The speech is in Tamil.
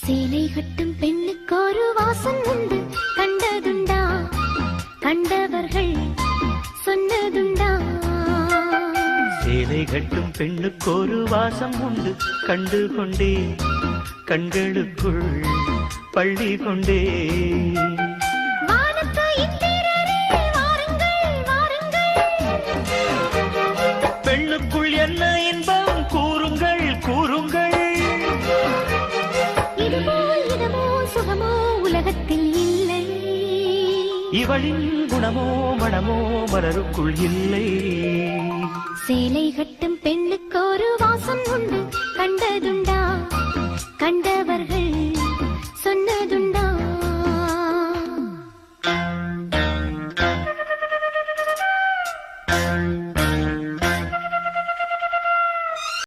சேலை கட்டும் பெண்ணுக்கு ஒரு வாசம் உண்டு, கண்டதுண்டா? கண்டவர்கள் சொன்னதுண்டா? சேலை கட்டும் பெண்ணுக்கு ஒரு வாசம் உண்டு, கண்டு கொண்டே கண்களுக்குள் பள்ளி கொண்டே. பெண்ணுக்குள் என்ன இன்பம் கூறுங்கள் கூறுங்கள். இதமோ சுகமோ உலகத்தில் இல்லை, இவளின் குணமோ மனமோ மலருக்குள் இல்லை. சேலை கட்டும் பெண்ணுக்கு ஒரு வாசம் உண்டு, கண்டதுண்டா? கண்டவர்கள்